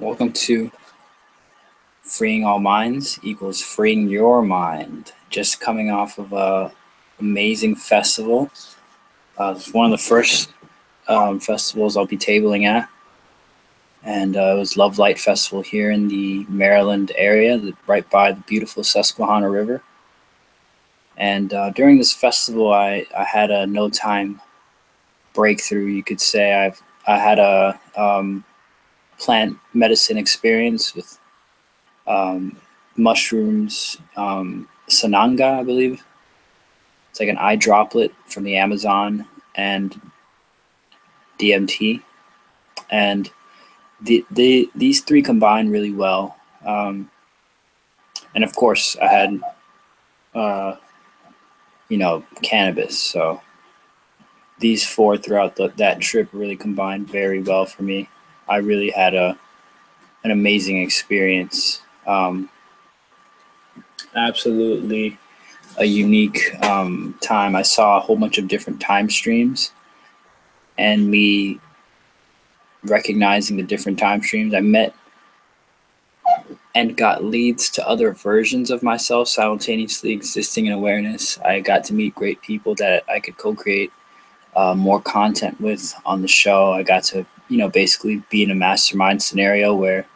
Welcome to Freeing All Minds equals Freeing Your Mind. Just coming off of a amazing festival. It's one of the first festivals I'll be tabling at, and it was Love Light Festival here in the Maryland area, right by the beautiful Susquehanna River. And during this festival, I had a no time breakthrough, you could say. I had a plant medicine experience with mushrooms, sananga, I believe. It's like an eye droplet from the Amazon and DMT, and these three combine really well. And of course, I had cannabis. So these four throughout that trip really combined very well for me. I really had an amazing experience. Absolutely a unique time. I saw a whole bunch of different time streams, and me recognizing the different time streams, I met and got leads to other versions of myself simultaneously existing in awareness. I got to meet great people that I could co-create more content with on the show. I got to, basically be in a mastermind scenario where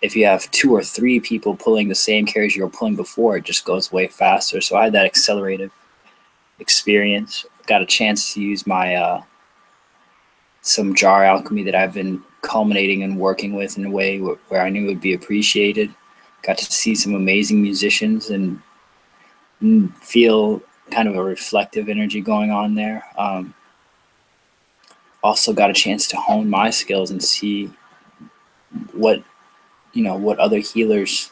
if you have two or three people pulling the same carriage you were pulling before, it just goes way faster. So I had that accelerative experience. Got a chance to use my some jar alchemy that I've been culminating and working with in a way where I knew it would be appreciated. Got to see some amazing musicians and feel kind of a reflective energy going on there. Also got a chance to hone my skills and see what other healers,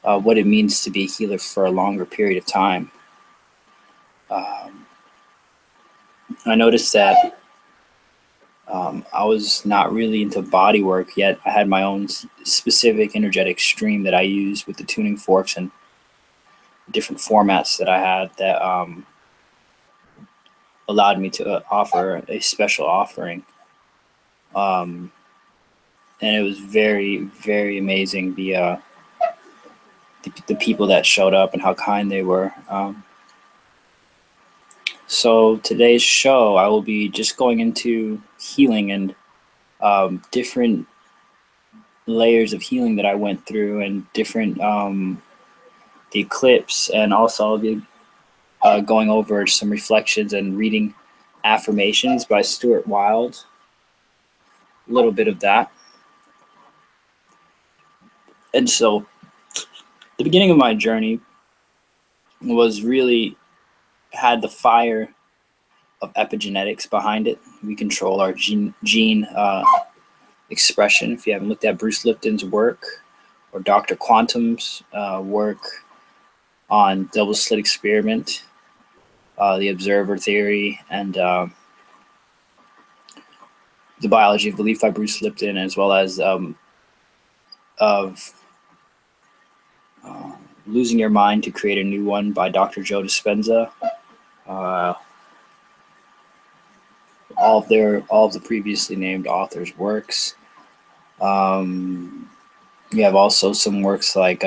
what it means to be a healer for a longer period of time. I noticed that I was not really into body work yet. I had my own specific energetic stream that I used with the tuning forks and different formats that I had that allowed me to offer a special offering. And it was very, very amazing, the people that showed up and how kind they were. So today's show, I will be just going into healing and different layers of healing that I went through, and different the eclipse, and also I'll be going over some reflections and reading affirmations by Stuart Wilde. A little bit of that. And so the beginning of my journey was really had the fire of epigenetics behind it. We control our gene expression. If you haven't looked at Bruce Lipton's work or Dr. Quantum's work on double slit experiment, the observer theory, and the biology of belief by Bruce Lipton, as well as of Losing Your Mind to Create a New One by Dr. Joe Dispenza. All of the previously named authors' works. You have also some works like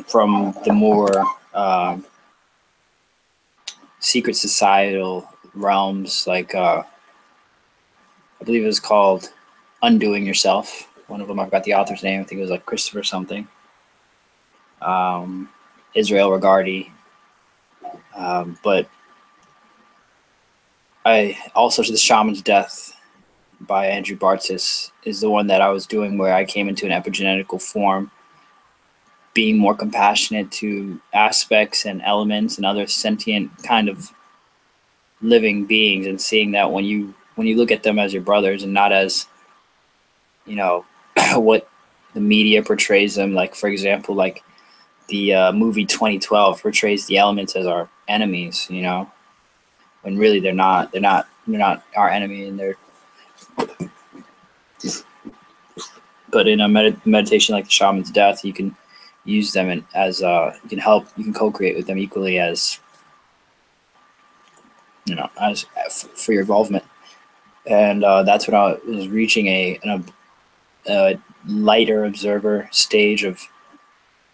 from the more secret societal realms, like I believe it was called Undoing Yourself. One of them, I forgot the author's name. I think it was like Christopher something. Israel Regardie. But I also, The Shaman's Death by Andrew Bartzis is the one that I was doing, where I came into an epigenetical form, being more compassionate to aspects and elements and other sentient kind of living beings, and seeing that when you look at them as your brothers and not as, what the media portrays them, like, for example, like the movie 2012 portrays the elements as our enemies, when really they're not our enemy, and they're, but in a meditation like the Shaman's Death, you can use them as you can co-create with them equally as, as for your involvement. And that's when I was reaching a lighter observer stage of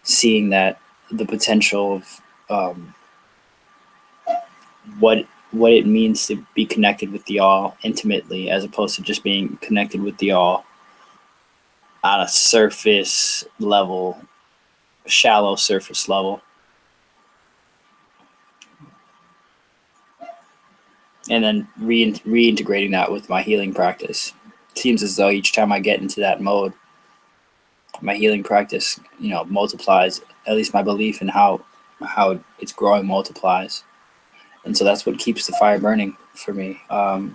seeing that the potential of what it means to be connected with the all intimately, as opposed to just being connected with the all on a surface level, shallow surface level. And then reintegrating that with my healing practice. It seems as though each time I get into that mode, my healing practice, multiplies. At least my belief in how it's growing multiplies, and so that's what keeps the fire burning for me. I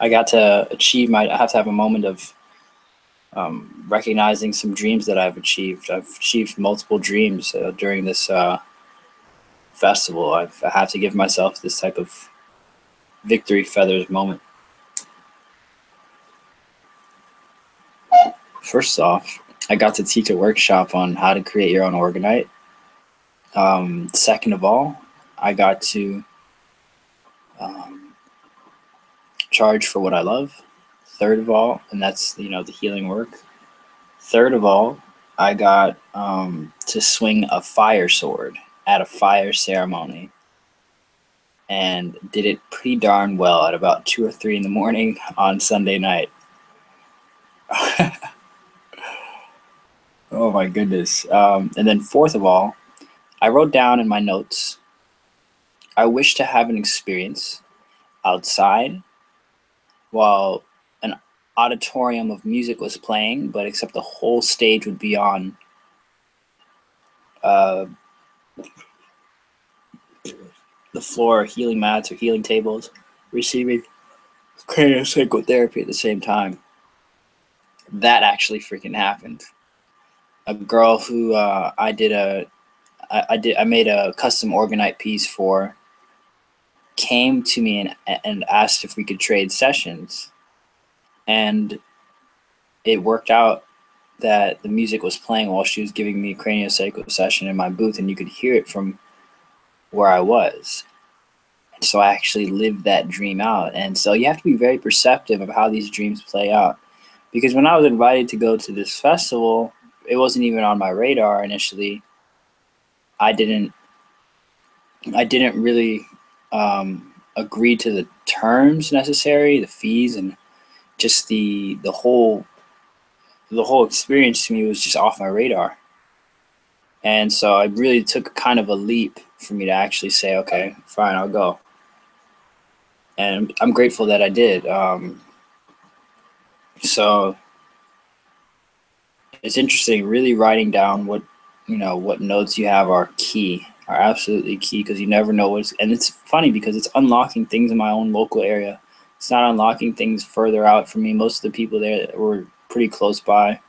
got to achieve I have to have a moment of recognizing some dreams that I've achieved. I've achieved multiple dreams during this festival. I have to give myself this type of victory feathers moment. First off, I got to teach a workshop on how to create your own orgonite. Second of all, I got to charge for what I love. Third of all, and that's the healing work. Third of all, I got to swing a fire sword at a fire ceremony, and did it pretty darn well at about 2 or 3 in the morning on Sunday night. Oh my goodness! And then fourth of all, I wrote down in my notes, I wish to have an experience outside while an auditorium of music was playing, but except the whole stage would be on uh, the floor, healing mats or healing tables, receiving craniosacral at the same time. That actually freaking happened. A girl who I made a custom orgonite piece for came to me and asked if we could trade sessions, and it worked out that the music was playing while she was giving me a craniosacral session in my booth, and you could hear it from where I was. And so I actually lived that dream out. And so you have to be very perceptive of how these dreams play out. Because when I was invited to go to this festival, it wasn't even on my radar initially. I didn't really agree to the terms necessary, the fees, and just the whole experience to me was just off my radar. And so it really took kind of a leap for me to actually say, okay, fine, I'll go. And I'm grateful that I did. So it's interesting, really writing down what notes you have are absolutely key, because you never know and it's funny because it's unlocking things in my own local area. It's not unlocking things further out from me. Most of the people there were pretty close by.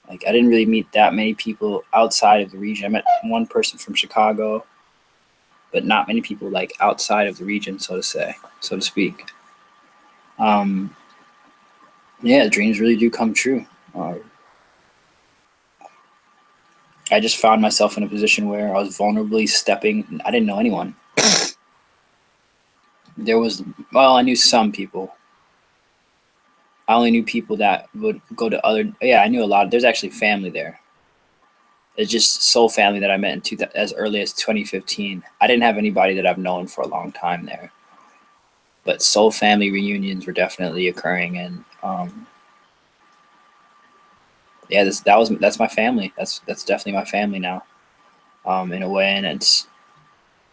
Like, I didn't really meet that many people outside of the region. I met one person from Chicago, but not many people like outside of the region, so to speak. Yeah, dreams really do come true. I just found myself in a position where I was vulnerably stepping. I didn't know anyone. I knew some people. I only knew people that would go to I knew a lot. There's actually family there. It's just soul family that I met as early as 2015. I didn't have anybody that I've known for a long time there. But soul family reunions were definitely occurring, and that's my family. That's definitely my family now, in a way, and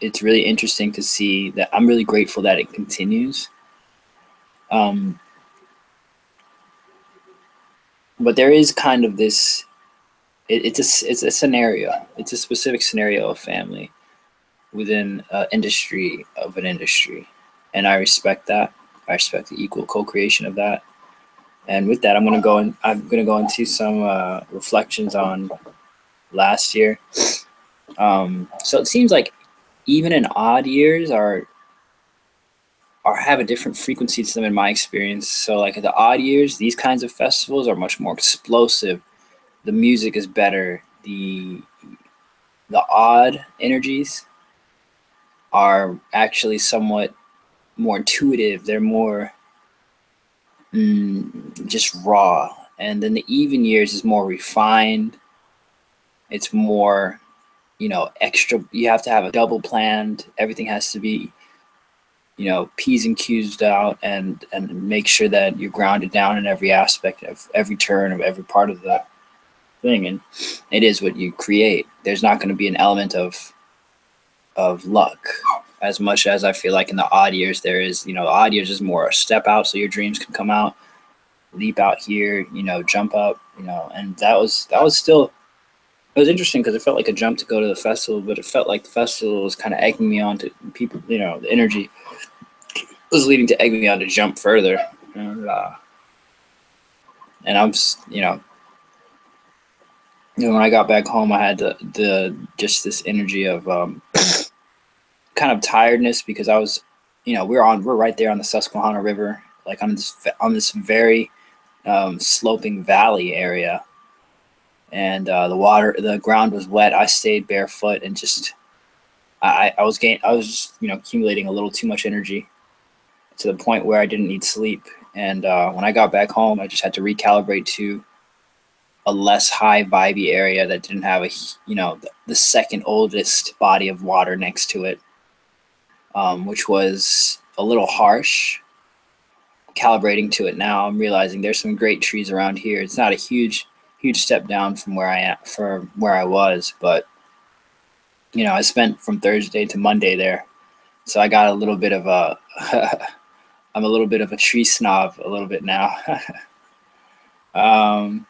it's really interesting to see that. I'm really grateful that it continues. But there is kind of this. It's a scenario. It's a specific scenario of family within an industry, and I respect that. I respect the equal co-creation of that. And with that, I'm gonna go into some reflections on last year. So it seems like even in odd years are have a different frequency to them in my experience. So like the odd years, these kinds of festivals are much more explosive. The music is better. The odd energies are actually somewhat more intuitive. They're more just raw. And then the even years is more refined. It's more, extra. You have to have a double planned. Everything has to be, P's and Q's out, and make sure that you're grounded down in every aspect of every turn of every part of the thing. And it is what you create. There's not going to be an element of luck as much as I feel like in the odd years there is. The odd years is more a step out so your dreams can come out, leap out here, jump up, and that was still, it was interesting because it felt like a jump to go to the festival, but it felt like the festival was kind of egging me on to people, the energy was leading to egg me on to jump further. And I'm just, when I got back home, I had the just this energy of kind of tiredness because I was, we're right there on the Susquehanna River, like on this very sloping valley area, and the ground was wet. I stayed barefoot and just I was just accumulating a little too much energy to the point where I didn't need sleep. And when I got back home, I just had to recalibrate to a less high vibey area that didn't have the second oldest body of water next to it, which was a little harsh. Calibrating to it now, I'm realizing there's some great trees around here. It's not a huge step down from where I was, but I spent from Thursday to Monday there, so I got a little bit of a I'm a little bit of a tree snob a little bit now. I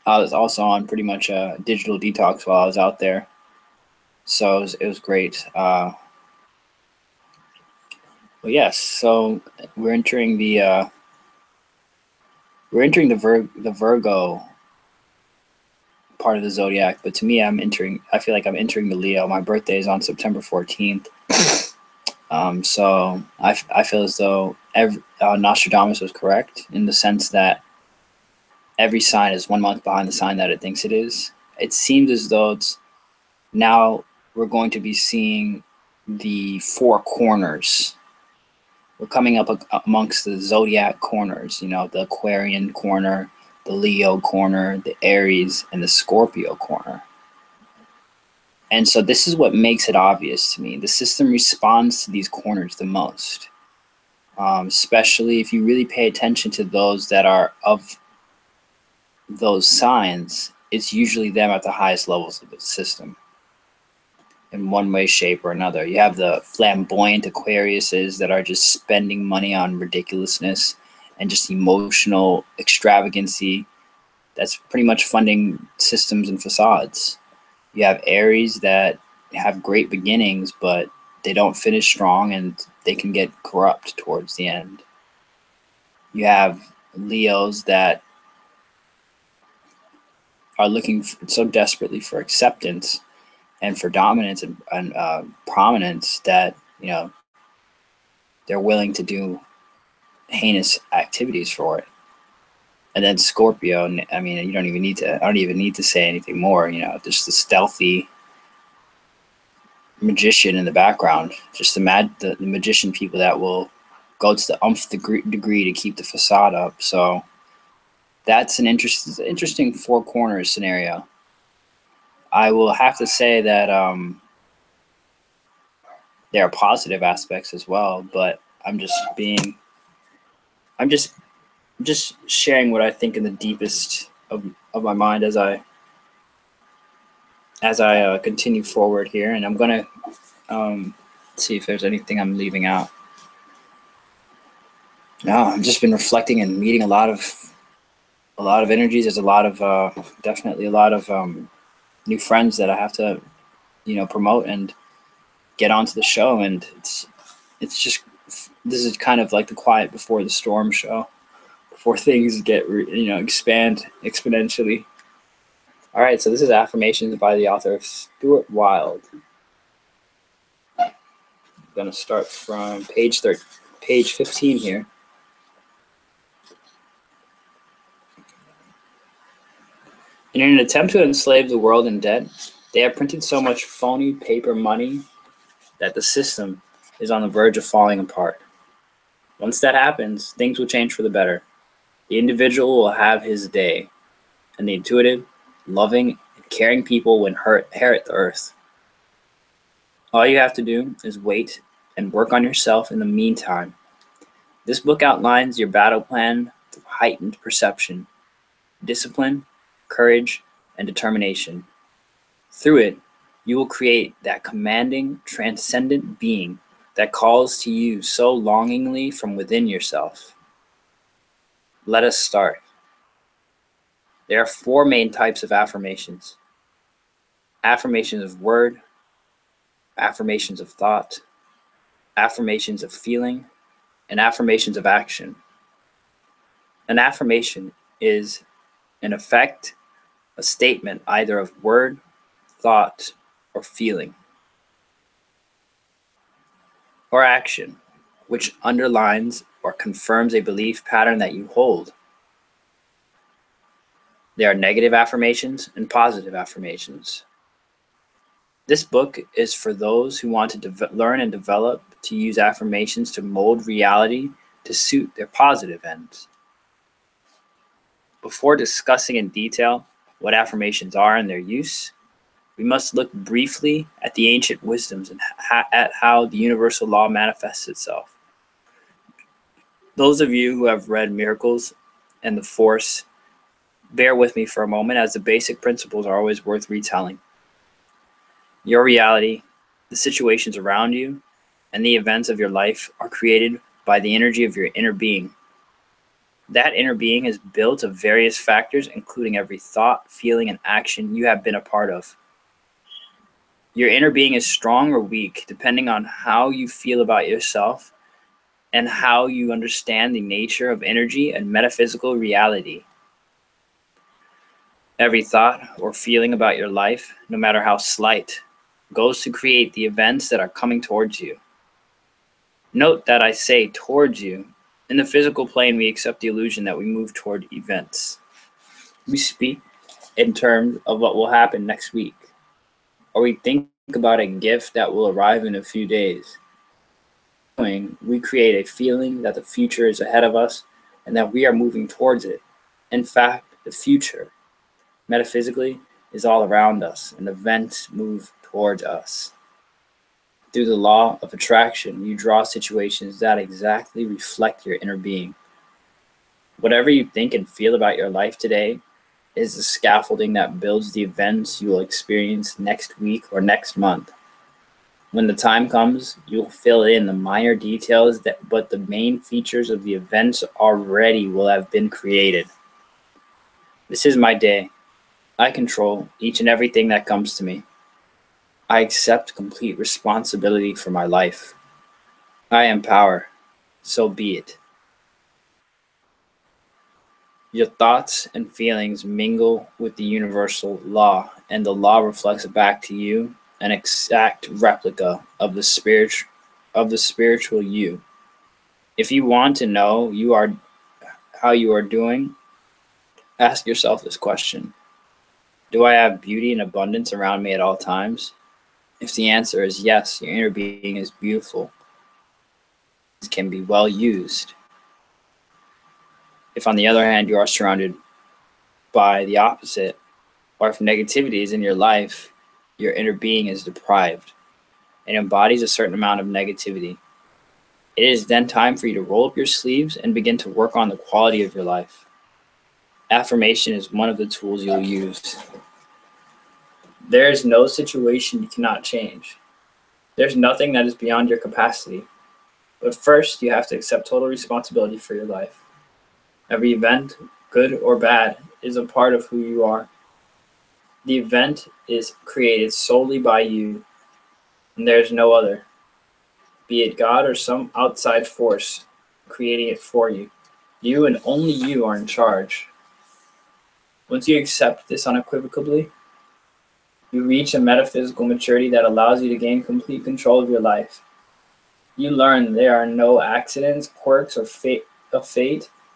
was also on pretty much a digital detox while I was out there, so it was great. But yes, so we're entering the Virgo part of the zodiac, but to me, I feel like I'm entering the Leo. My birthday is on September 14th. So I feel as though Nostradamus was correct in the sense that every sign is 1 month behind the sign that it thinks it is. It seems as though now we're going to be seeing the four corners. We're coming up amongst the zodiac corners, the Aquarian corner, the Leo corner, the Aries, and the Scorpio corner. And so this is what makes it obvious to me. The system responds to these corners the most, especially if you really pay attention to those that are of those signs. It's usually them at the highest levels of the system in one way, shape, or another. You have the flamboyant Aquariuses that are just spending money on ridiculousness and just emotional extravagancy that's pretty much funding systems and facades. You have Aries that have great beginnings, but they don't finish strong and they can get corrupt towards the end. You have Leos that are looking so desperately for acceptance and for dominance and prominence that they're willing to do heinous activities for it. And then Scorpio, I mean, I don't even need to say anything more. Just the stealthy magician in the background, just the magician people that will go to the umph degree to keep the facade up. So that's an interesting four corners scenario. I will have to say that there are positive aspects as well, but I'm just sharing what I think in the deepest of my mind as I continue forward here, and I'm gonna see if there's anything I'm leaving out. No, I've just been reflecting and meeting a lot of energies. There's definitely a lot of new friends that I have to promote and get onto the show, and it's just, this is kind of like the quiet before the storm show, before things get expand exponentially. All right, so this is affirmations by the author of Stuart Wilde. I'm gonna start from page 15 here. In an attempt to enslave the world in debt, they have printed so much phony paper money that the system is on the verge of falling apart. Once that happens, things will change for the better. The individual will have his day, and the intuitive, loving, and caring people will inherit the earth. All you have to do is wait and work on yourself in the meantime. This book outlines your battle plan through heightened perception, discipline, courage, and determination. Through it, you will create that commanding, transcendent being that calls to you so longingly from within yourself. Let us start. There are 4 main types of affirmations: affirmations of word, affirmations of thought, affirmations of feeling, and affirmations of action. An affirmation is, in effect, a statement either of word, thought, or feeling, or action, which underlines or confirms a belief pattern that you hold. There are negative affirmations and positive affirmations. This book is for those who want to learn and develop to use affirmations to mold reality to suit their positive ends. Before discussing in detail what affirmations are and their use, we must look briefly at the ancient wisdoms and at how the universal law manifests itself. Those of you who have read Miracles and The Force, bear with me for a moment, as the basic principles are always worth retelling. Your reality, the situations around you, and the events of your life are created by the energy of your inner being. That inner being is built of various factors, including every thought, feeling, and action you have been a part of. Your inner being is strong or weak, depending on how you feel about yourself and how you understand the nature of energy and metaphysical reality. Every thought or feeling about your life, no matter how slight, goes to create the events that are coming towards you. Note that I say towards you. In the physical plane, we accept the illusion that we move toward events. We speak in terms of what will happen next week, or we think about a gift that will arrive in a few days. We create a feeling that the future is ahead of us and that we are moving towards it. In fact, the future, metaphysically, is all around us, and events move towards us. Through the law of attraction, you draw situations that exactly reflect your inner being. Whatever you think and feel about your life today is the scaffolding that builds the events you will experience next week or next month. When the time comes, you'll fill in the minor details, but the main features of the events already will have been created. This is my day. I control each and everything that comes to me. I accept complete responsibility for my life. I am power, so be it. Your thoughts and feelings mingle with the universal law, and the law reflects back to you an exact replica of the spiritual you. If you want to know how you are doing, ask yourself this question: do I have beauty and abundance around me at all times? If the answer is yes, your inner being is beautiful. It can be well used. If, on the other hand, you are surrounded by the opposite, or if negativity is in your life, your inner being is deprived and embodies a certain amount of negativity. It is then time for you to roll up your sleeves and begin to work on the quality of your life. Affirmation is one of the tools you'll use. There is no situation you cannot change. There's nothing that is beyond your capacity. But first, you have to accept total responsibility for your life. Every event, good or bad, is a part of who you are. The event is created solely by you, and there's no other, be it God or some outside force creating it for you. You and only you are in charge. Once you accept this unequivocally, you reach a metaphysical maturity that allows you to gain complete control of your life. You learn there are no accidents, quirks, or fate,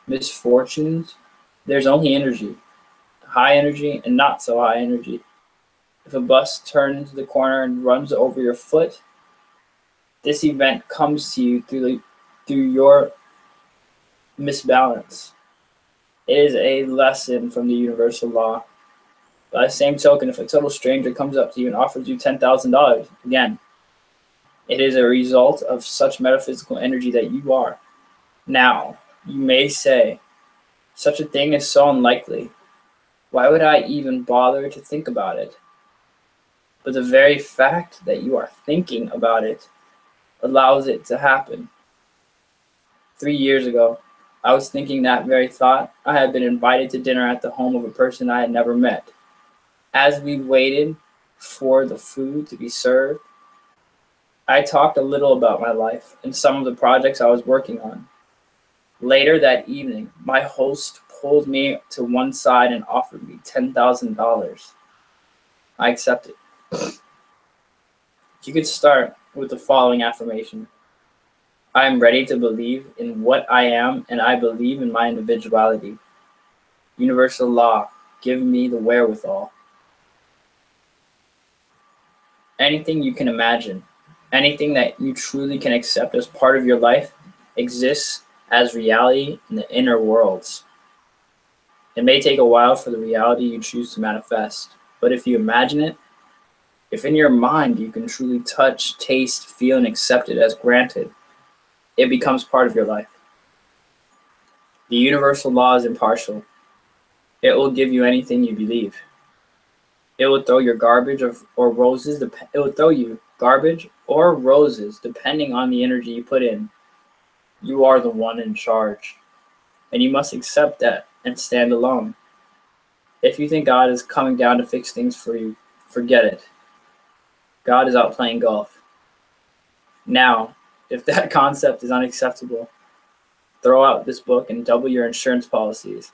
misfortunes. There's only energy, high energy and not so high energy. If a bus turns the corner and runs over your foot, This event comes to you through your misbalance. It is a lesson from the universal law. By the same token, if a total stranger comes up to you and offers you $10,000, again, it is a result of such metaphysical energy that you are. Now, you may say, such a thing is so unlikely. Why would I even bother to think about it? But the very fact that you are thinking about it allows it to happen. 3 years ago, I was thinking that very thought. I had been invited to dinner at the home of a person I had never met. As we waited for the food to be served, I talked a little about my life and some of the projects I was working on. Later that evening, my host pulled me to one side and offered me $10,000. I accepted. You could start with the following affirmation. I am ready to believe in what I am, and I believe in my individuality. Universal law, give me the wherewithal. Anything you can imagine, anything that you truly can accept as part of your life, exists as reality in the inner worlds. It may take a while for the reality you choose to manifest, but if you imagine it, if in your mind you can truly touch, taste, feel, and accept it as granted, it becomes part of your life. The universal law is impartial. It will give you anything you believe. It will throw your garbage or roses. It will throw you garbage or roses depending on the energy you put in. You are the one in charge, and you must accept that and stand alone. If you think God is coming down to fix things for you, forget it. God is out playing golf. Now, if that concept is unacceptable, throw out this book and double your insurance policies.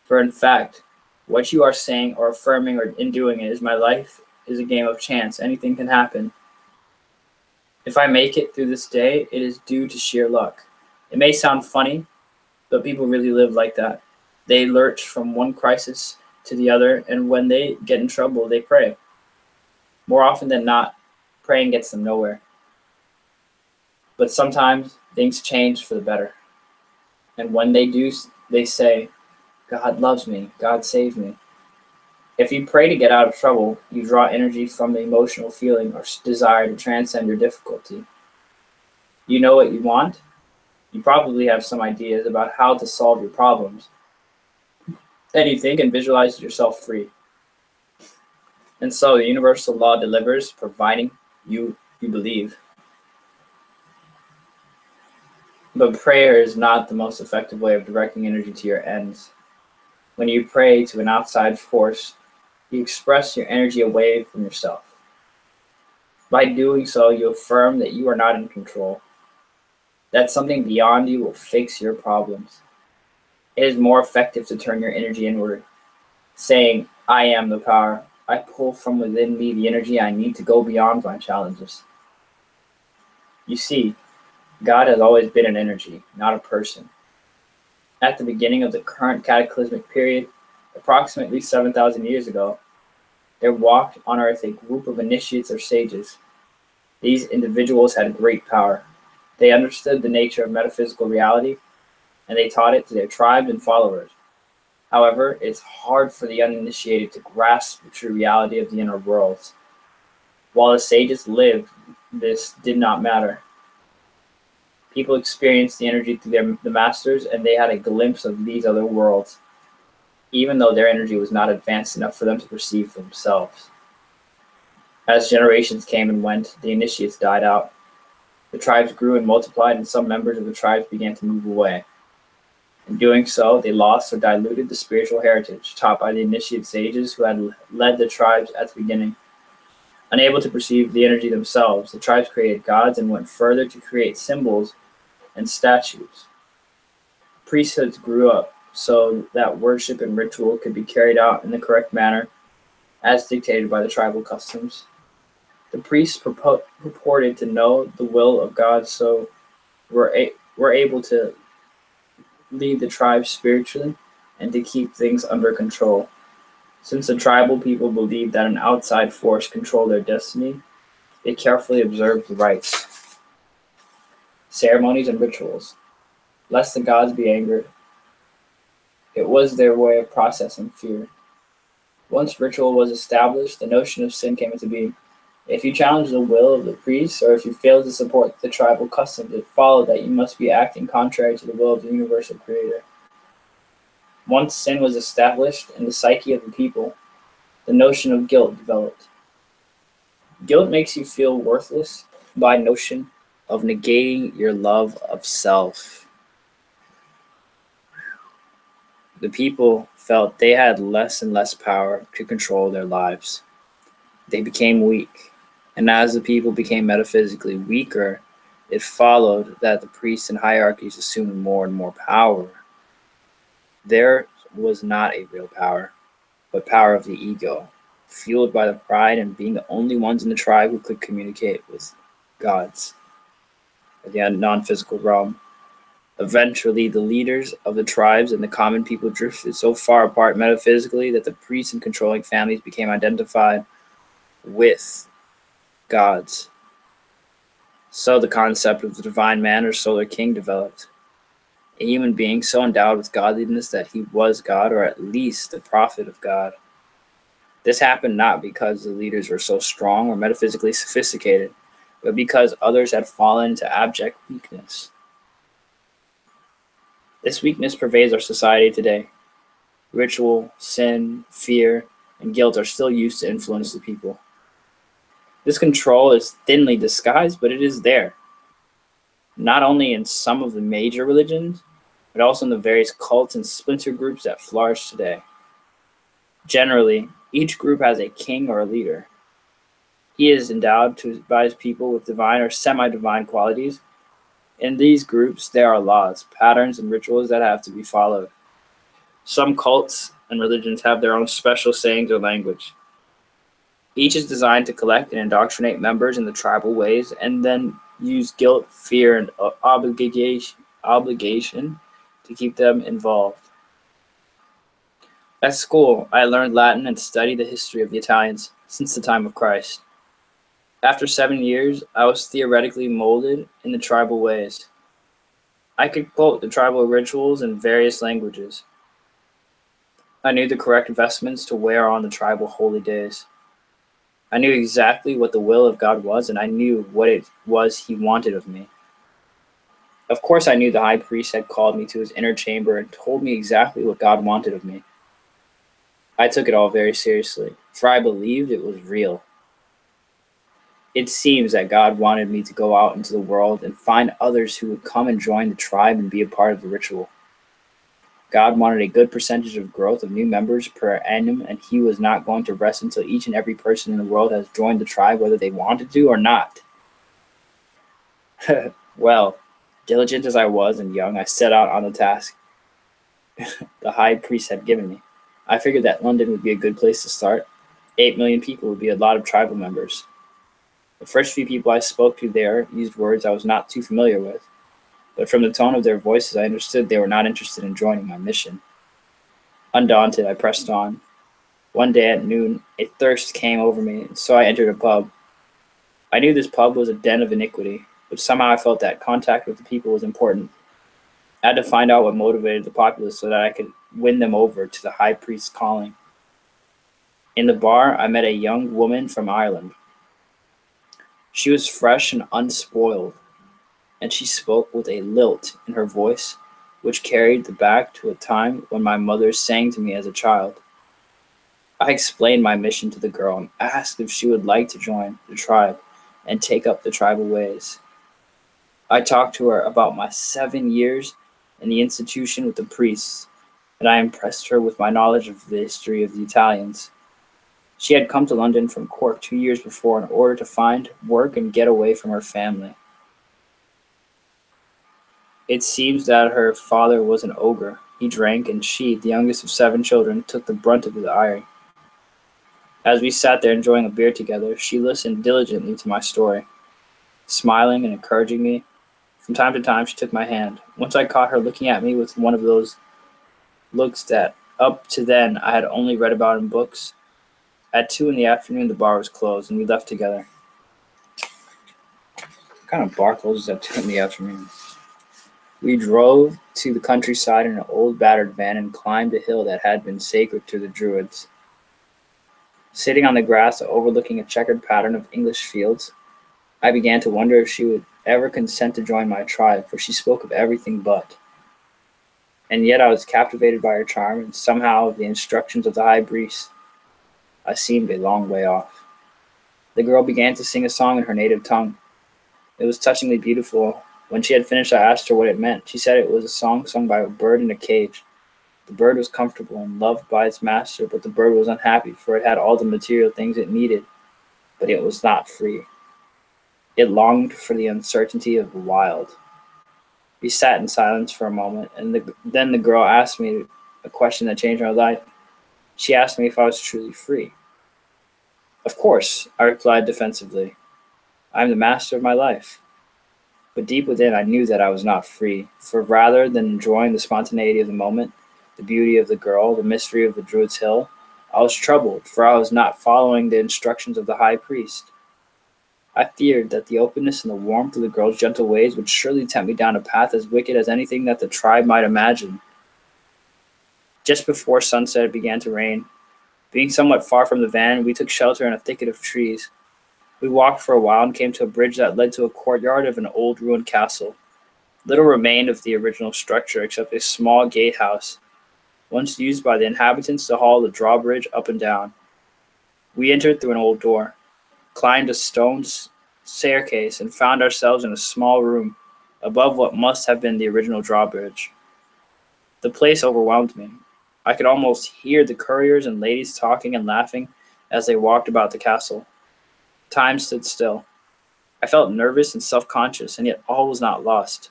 For in fact, what you are saying or affirming or in doing it is my life is a game of chance. Anything can happen. If I make it through this day, it is due to sheer luck. It may sound funny, but people really live like that. They lurch from one crisis to the other, and when they get in trouble, they pray. More often than not, praying gets them nowhere. But sometimes things change for the better. And when they do, they say, God loves me, God saved me. If you pray to get out of trouble, you draw energy from the emotional feeling or desire to transcend your difficulty. You know what you want? You probably have some ideas about how to solve your problems. Then you think and visualize yourself free. And so the universal law delivers, providing you believe. But prayer is not the most effective way of directing energy to your ends. When you pray to an outside force, you express your energy away from yourself. By doing so, you affirm that you are not in control, that something beyond you will fix your problems. It is more effective to turn your energy inward, saying, I am the power. I pull from within me the energy I need to go beyond my challenges. You see, God has always been an energy, not a person. At the beginning of the current cataclysmic period, approximately 7,000 years ago, there walked on earth a group of initiates or sages. These individuals had great power. They understood the nature of metaphysical reality, and they taught it to their tribes and followers. However, it's hard for the uninitiated to grasp the true reality of the inner worlds. While the sages lived, this did not matter. People experienced the energy through the masters, and they had a glimpse of these other worlds, even though their energy was not advanced enough for them to perceive for themselves. As generations came and went, the initiates died out. The tribes grew and multiplied, and some members of the tribes began to move away. In doing so, they lost or diluted the spiritual heritage taught by the initiate sages who had led the tribes at the beginning. Unable to perceive the energy themselves, the tribes created gods and went further to create symbols and statues. Priesthoods grew up so that worship and ritual could be carried out in the correct manner as dictated by the tribal customs. The priests purported to know the will of God, so were able to lead the tribes spiritually and to keep things under control. Since the tribal people believed that an outside force controlled their destiny, they carefully observed the rites. ceremonies, and rituals, lest the gods be angered. It was their way of processing fear. Once ritual was established, the notion of sin came into being. If you challenged the will of the priests, or if you failed to support the tribal customs, it followed that you must be acting contrary to the will of the universal creator. Once sin was established in the psyche of the people, the notion of guilt developed. Guilt makes you feel worthless by notion of negating your love of self. The people felt they had less and less power to control their lives. They became weak, and as the people became metaphysically weaker, it followed that the priests and hierarchies assumed more and more power. There was not a real power, but power of the ego, fueled by the pride in being the only ones in the tribe who could communicate with gods, the non-physical realm. Eventually, the leaders of the tribes and the common people drifted so far apart metaphysically that the priests and controlling families became identified with gods. So the concept of the divine man or solar king developed. A human being so endowed with godliness that he was God, or at least the prophet of God. This happened not because the leaders were so strong or metaphysically sophisticated, but because others had fallen into abject weakness. This weakness pervades our society today. Ritual, sin, fear, and guilt are still used to influence the people. This control is thinly disguised, but it is there. Not only in some of the major religions, but also in the various cults and splinter groups that flourish today. Generally, each group has a king or a leader. He is endowed by his people with divine or semi-divine qualities. In these groups, there are laws, patterns, and rituals that have to be followed. Some cults and religions have their own special sayings or language. Each is designed to collect and indoctrinate members in the tribal ways and then use guilt, fear, and obligation to keep them involved. At school, I learned Latin and studied the history of the Italians since the time of Christ. After 7 years, I was theoretically molded in the tribal ways. I could quote the tribal rituals in various languages. I knew the correct vestments to wear on the tribal holy days. I knew exactly what the will of God was, and I knew what it was he wanted of me. Of course, I knew the high priest had called me to his inner chamber and told me exactly what God wanted of me. I took it all very seriously, for I believed it was real. It seems that God wanted me to go out into the world and find others who would come and join the tribe and be a part of the ritual. God wanted a good percentage of growth of new members per annum, and he was not going to rest until each and every person in the world has joined the tribe, whether they wanted to or not. Well, diligent as I was and young, I set out on the task the high priest had given me. I figured that London would be a good place to start. 8 million people would be a lot of tribal members. The first few people I spoke to there used words I was not too familiar with, but from the tone of their voices, I understood they were not interested in joining my mission. Undaunted, I pressed on. One day at noon, a thirst came over me, and so I entered a pub. I knew this pub was a den of iniquity, but somehow I felt that contact with the people was important. I had to find out what motivated the populace so that I could win them over to the high priest's calling. In the bar, I met a young woman from Ireland. She was fresh and unspoiled, and she spoke with a lilt in her voice which carried back to a time when my mother sang to me as a child. I explained my mission to the girl and asked if she would like to join the tribe and take up the tribal ways. I talked to her about my 7 years in the institution with the priests, and I impressed her with my knowledge of the history of the Italians. She had come to London from Cork 2 years before in order to find work and get away from her family. It seems that her father was an ogre. He drank, and she, the youngest of 7 children, took the brunt of his ire. As we sat there enjoying a beer together, she listened diligently to my story, smiling and encouraging me. From time to time, she took my hand. Once I caught her looking at me with one of those looks that, up to then, I had only read about in books. At 2 in the afternoon, the bar was closed, and we left together. What kind of barcodes is that 2 in the afternoon? We drove to the countryside in an old battered van and climbed a hill that had been sacred to the Druids. Sitting on the grass overlooking a checkered pattern of English fields, I began to wonder if she would ever consent to join my tribe, for she spoke of everything but. And yet I was captivated by her charm, and somehow the instructions of the high priest. I seemed a long way off. The girl began to sing a song in her native tongue. It was touchingly beautiful. When she had finished, I asked her what it meant. She said it was a song sung by a bird in a cage. The bird was comfortable and loved by its master, but the bird was unhappy, for it had all the material things it needed, but it was not free. It longed for the uncertainty of the wild. We sat in silence for a moment, and then the girl asked me a question that changed my life. She asked me if I was truly free. Of course, I replied defensively. I am the master of my life. But deep within, I knew that I was not free, for rather than enjoying the spontaneity of the moment, the beauty of the girl, the mystery of the Druid's Hill, I was troubled, for I was not following the instructions of the high priest. I feared that the openness and the warmth of the girl's gentle ways would surely tempt me down a path as wicked as anything that the tribe might imagine. Just before sunset, it began to rain. Being somewhat far from the van, we took shelter in a thicket of trees. We walked for a while and came to a bridge that led to a courtyard of an old ruined castle. Little remained of the original structure except a small gatehouse, once used by the inhabitants to haul the drawbridge up and down. We entered through an old door, climbed a stone staircase, and found ourselves in a small room above what must have been the original drawbridge. The place overwhelmed me. I could almost hear the couriers and ladies talking and laughing as they walked about the castle. Time stood still. I felt nervous and self-conscious, and yet all was not lost.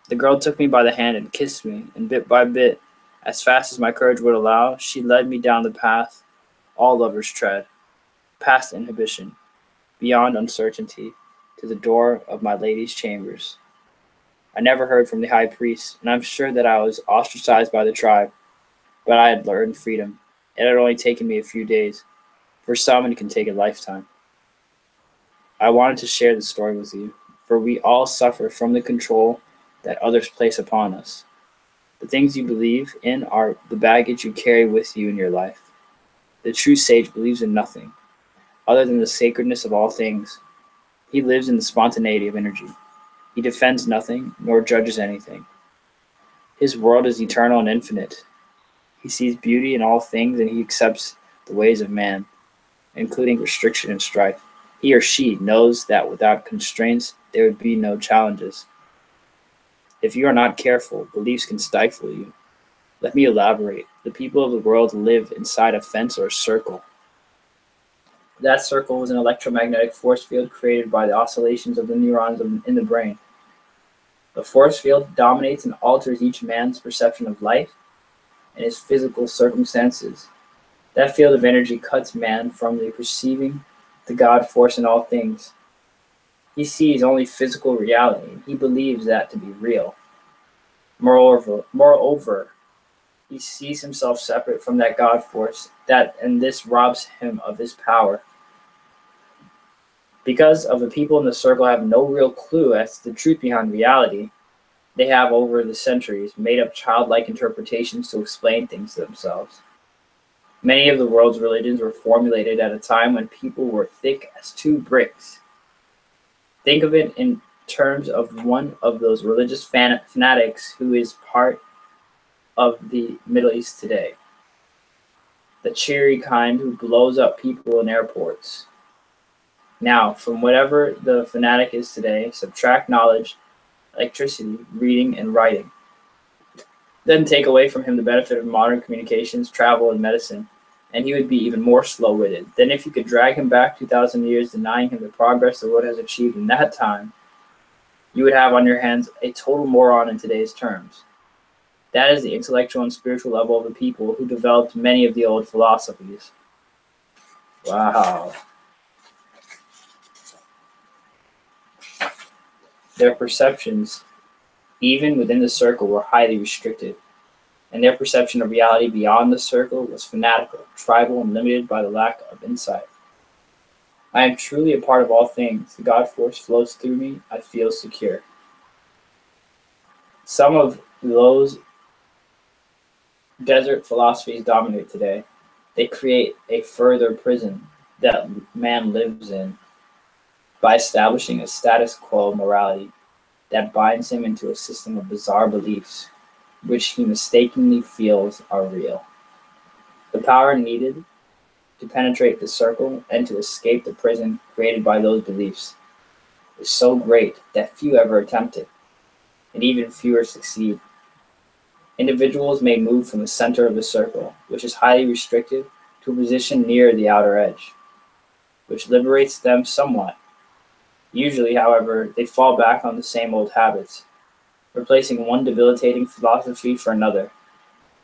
The girl took me by the hand and kissed me, and bit by bit, as fast as my courage would allow, she led me down the path all lovers tread, past inhibition, beyond uncertainty, to the door of my lady's chambers. I never heard from the high priest, and I'm sure that I was ostracized by the tribe, but I had learned freedom. It had only taken me a few days. For some, it can take a lifetime. I wanted to share this story with you, for we all suffer from the control that others place upon us. The things you believe in are the baggage you carry with you in your life. The true sage believes in nothing other than the sacredness of all things. He lives in the spontaneity of energy. He defends nothing nor judges anything. His world is eternal and infinite. He sees beauty in all things, and he accepts the ways of man, including restriction and strife. He or she knows that without constraints, there would be no challenges. If you are not careful, beliefs can stifle you. Let me elaborate. The people of the world live inside a fence or a circle. That circle is an electromagnetic force field created by the oscillations of the neurons in the brain. The force field dominates and alters each man's perception of life and his physical circumstances. That field of energy cuts man from the perceiving the God force in all things. He sees only physical reality, and he believes that to be real. Moreover, he sees himself separate from that God force, and this robs him of his power. Because of the people in the circle have no real clue as to the truth behind reality, they have over the centuries made up childlike interpretations to explain things to themselves. Many of the world's religions were formulated at a time when people were thick as two bricks. Think of it in terms of one of those religious fanatics who is part of the Middle East today. The cheery kind who blows up people in airports. Now, from whatever the fanatic is today, subtract knowledge, electricity, reading, and writing. Then take away from him the benefit of modern communications, travel, and medicine, and he would be even more slow-witted. Then if you could drag him back 2,000 years, denying him the progress the world has achieved in that time, you would have on your hands a total moron in today's terms. That is the intellectual and spiritual level of the people who developed many of the old philosophies. Wow. Their perceptions, even within the circle, were highly restricted, and their perception of reality beyond the circle was fanatical, tribal, and limited by the lack of insight. I am truly a part of all things. The God force flows through me. I feel secure. Some of those desert philosophies dominate today. They create a further prison that man lives in by establishing a status quo morality that binds him into a system of bizarre beliefs, which he mistakenly feels are real. The power needed to penetrate the circle and to escape the prison created by those beliefs is so great that few ever attempt it, and even fewer succeed. Individuals may move from the center of the circle, which is highly restricted, to a position near the outer edge, which liberates them somewhat. Usually, however, they fall back on the same old habits, replacing one debilitating philosophy for another,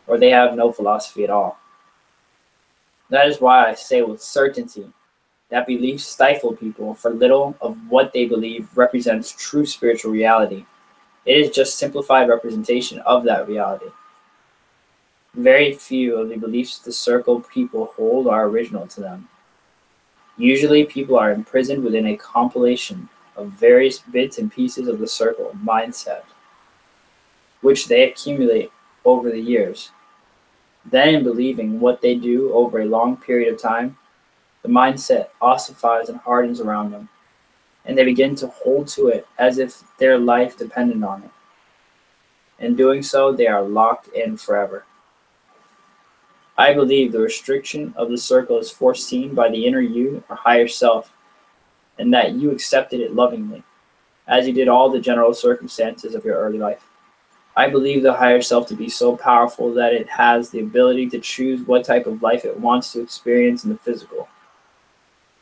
or they have no philosophy at all. That is why I say with certainty that beliefs stifle people, for little of what they believe represents true spiritual reality. It is just simplified representation of that reality. Very few of the beliefs the circle people hold are original to them. Usually people are imprisoned within a compilation of various bits and pieces of the circle mindset, which they accumulate over the years. Then in believing what they do over a long period of time, the mindset ossifies and hardens around them, and they begin to hold to it as if their life depended on it. In doing so, they are locked in forever. I believe the restriction of the circle is foreseen by the inner you or higher self, and that you accepted it lovingly, as you did all the general circumstances of your early life. I believe the higher self to be so powerful that it has the ability to choose what type of life it wants to experience in the physical.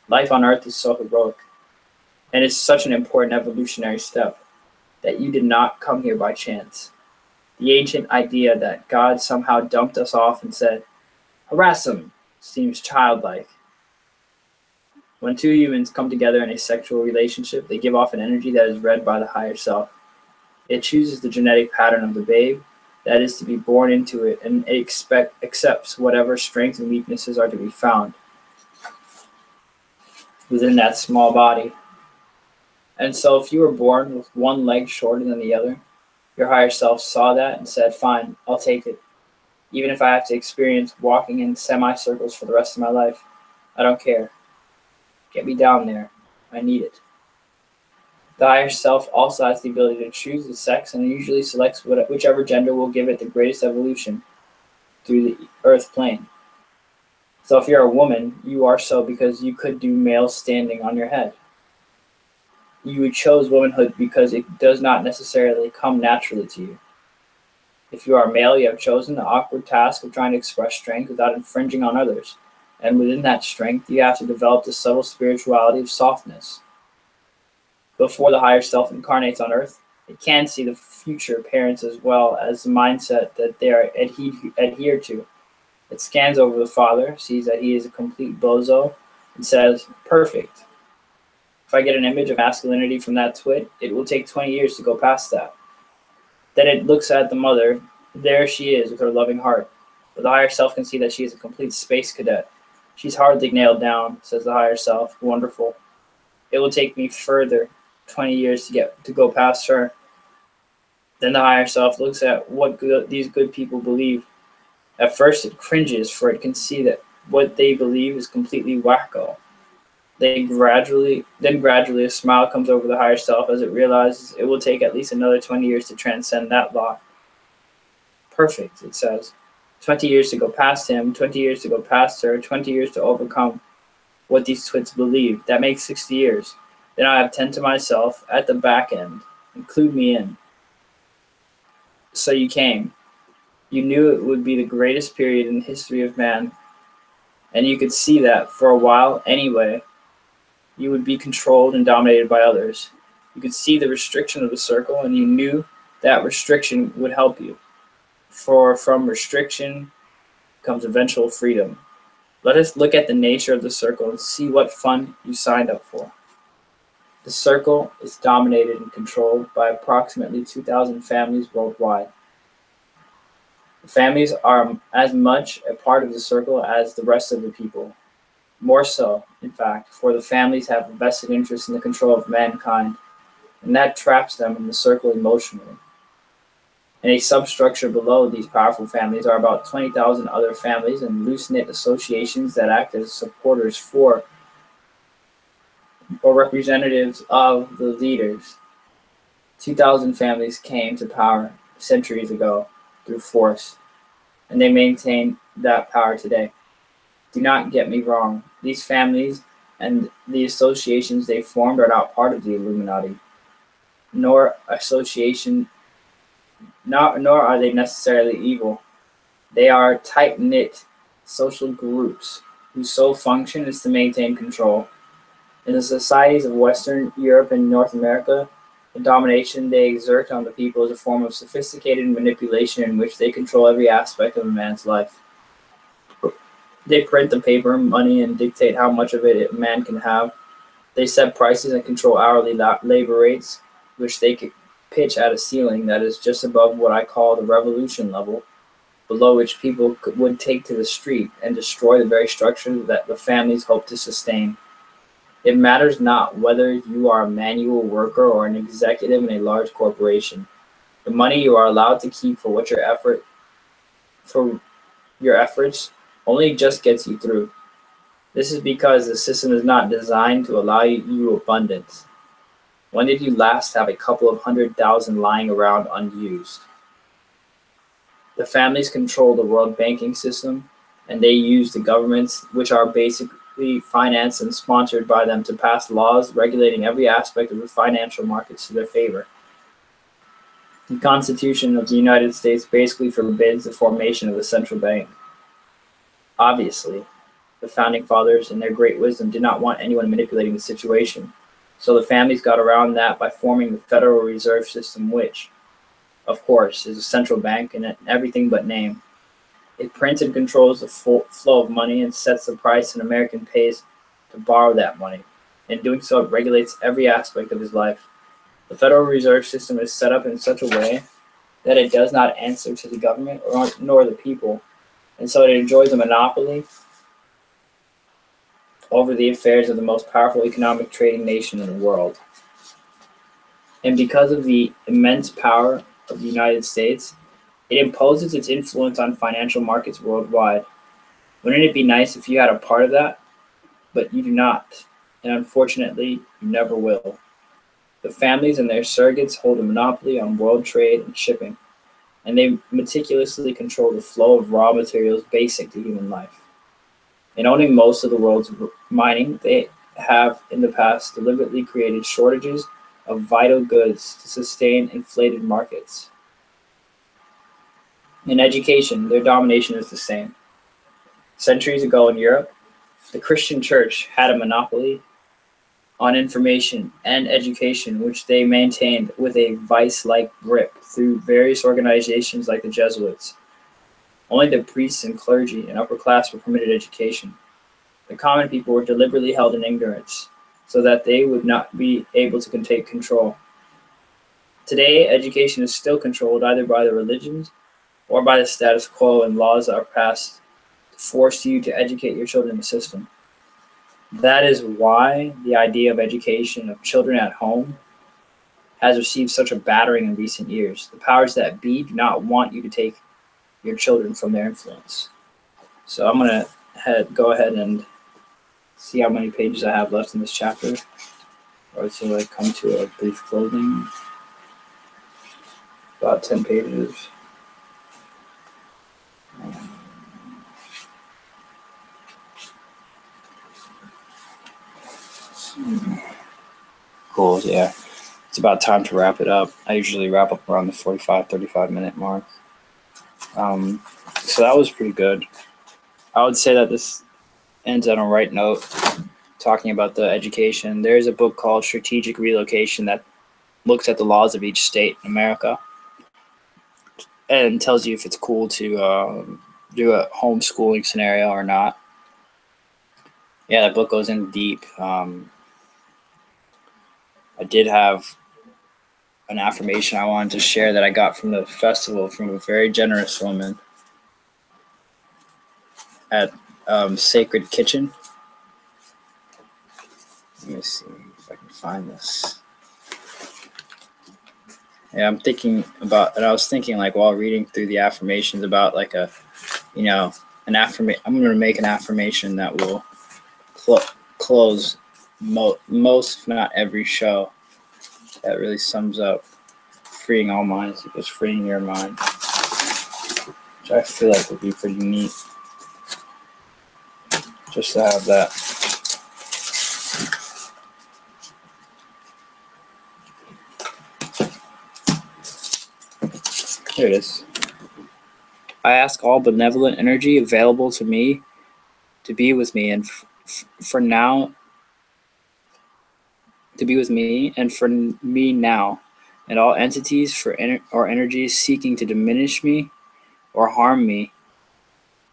Life on earth is so heroic, and it's such an important evolutionary step that you did not come here by chance. The ancient idea that God somehow dumped us off and said, harass them, seems childlike. When two humans come together in a sexual relationship, they give off an energy that is read by the higher self. It chooses the genetic pattern of the babe that is to be born into it, and it accepts whatever strengths and weaknesses are to be found within that small body. And so if you were born with one leg shorter than the other, your higher self saw that and said, fine, I'll take it. Even if I have to experience walking in semicircles for the rest of my life, I don't care. Get me down there. I need it. The higher self also has the ability to choose the sex and usually selects whichever gender will give it the greatest evolution through the earth plane. So if you're a woman, you are so because you could do male standing on your head. You chose womanhood because it does not necessarily come naturally to you. If you are male, you have chosen the awkward task of trying to express strength without infringing on others. And within that strength, you have to develop the subtle spirituality of softness. Before the higher self incarnates on earth, it can see the future parents as well as the mindset that they are adhered to. It scans over the father, sees that he is a complete bozo, and says, perfect. If I get an image of masculinity from that twit, it will take 20 years to go past that. Then it looks at the mother. There she is with her loving heart. But the higher self can see that she is a complete space cadet. She's hardly nailed down, says the higher self. Wonderful. It will take me further 20 years to go past her. Then the higher self looks at what these good people believe. At first it cringes, for it can see that what they believe is completely wacko. Then gradually a smile comes over the higher self as it realizes it will take at least another 20 years to transcend that law. Perfect, it says. 20 years to go past him, 20 years to go past her, 20 years to overcome what these twits believe. That makes 60 years. Then I have 10 to myself at the back end. Include me in. So you came. You knew it would be the greatest period in the history of man. And you could see that for a while anyway, you would be controlled and dominated by others. You could see the restriction of the circle, and you knew that restriction would help you. For from restriction comes eventual freedom. Let us look at the nature of the circle and see what fun you signed up for. The circle is dominated and controlled by approximately 2,000 families worldwide. The families are as much a part of the circle as the rest of the people. More so, in fact, for the families have a vested interest in the control of mankind, and that traps them in the circle emotionally. In a substructure below these powerful families are about 20,000 other families and loose-knit associations that act as supporters for or representatives of the leaders. 2,000 families came to power centuries ago through force, and they maintain that power today. Do not get me wrong, these families and the associations they formed are not part of the Illuminati, nor association, nor are they necessarily evil. They are tight-knit social groups whose sole function is to maintain control. In the societies of Western Europe and North America, the domination they exert on the people is a form of sophisticated manipulation in which they control every aspect of a man's life. They print the paper, money, and dictate how much of it a man can have. They set prices and control hourly labor rates, which they could pitch at a ceiling that is just above what I call the revolution level, below which people would take to the street and destroy the very structure that the families hope to sustain. It matters not whether you are a manual worker or an executive in a large corporation. The money you are allowed to keep for your efforts only just gets you through. This is because the system is not designed to allow you abundance. When did you last have a couple of 100,000 lying around unused? The families control the world banking system, and they use the governments, which are basically financed and sponsored by them, to pass laws regulating every aspect of the financial markets to their favor. The Constitution of the United States basically forbids the formation of a central bank. Obviously, the founding fathers, in their great wisdom, did not want anyone manipulating the situation. So the families got around that by forming the Federal Reserve System, which, of course, is a central bank in everything but name. It prints and controls the flow of money and sets the price an American pays to borrow that money. In doing so, it regulates every aspect of his life. The Federal Reserve System is set up in such a way that it does not answer to the government nor the people, and so it enjoys a monopoly over the affairs of the most powerful economic trading nation in the world. And because of the immense power of the United States, it imposes its influence on financial markets worldwide. Wouldn't it be nice if you had a part of that? But you do not, and unfortunately, you never will. The families and their surrogates hold a monopoly on world trade and shipping, and they meticulously control the flow of raw materials basic to human life. In owning most of the world's mining, they have in the past deliberately created shortages of vital goods to sustain inflated markets. In education, their domination is the same. Centuries ago in Europe, the Christian church had a monopoly on information and education, which they maintained with a vice-like grip through various organizations like the Jesuits. Only the priests and clergy and upper class were permitted education. The common people were deliberately held in ignorance so that they would not be able to take control. Today, education is still controlled either by the religions or by the status quo, and laws are passed to force you to educate your children in the system. That is why the idea of education of children at home has received such a battering in recent years. The powers that be do not want you to take your children from their influence. So I'm going to go ahead and see how many pages I have left in this chapter, or to come to a brief closing. About 10 pages. Cool, yeah. It's about time to wrap it up. I usually wrap up around the 35 minute mark. So that was pretty good. I would say that this ends on a right note, talking about the education. There's a book called Strategic Relocation that looks at the laws of each state in America and tells you if it's cool to do a homeschooling scenario or not. Yeah, that book goes in deep. I did have an affirmation I wanted to share that I got from the festival from a very generous woman at Sacred Kitchen. me see if I can find this. Yeah, I'm thinking about, and I was thinking like while reading through the affirmations about like a, you know, an affirmation. I'm going to make an affirmation that will close most, if not every show. That really sums up freeing all minds equals freeing your mind, which I feel like would be pretty neat. Just to have that. Here it is. I ask all benevolent energy available to me to be with me, and for now, to be with me, and for me now, and all entities or energies seeking to diminish me or harm me,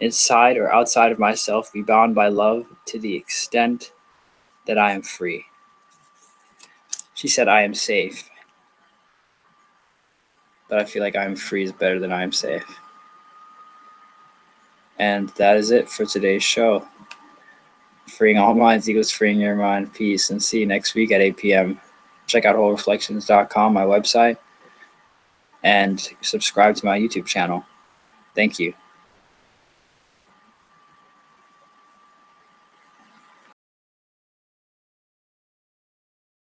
inside or outside of myself, be bound by love to the extent that I am free. She said, I am safe. But I feel like I am free is better than I am safe. And that is it for today's show. Freeing all minds equals freeing your mind. Peace, and see you next week at 8 p.m. Check out wholereflections.com, my website, and subscribe to my YouTube channel. Thank you.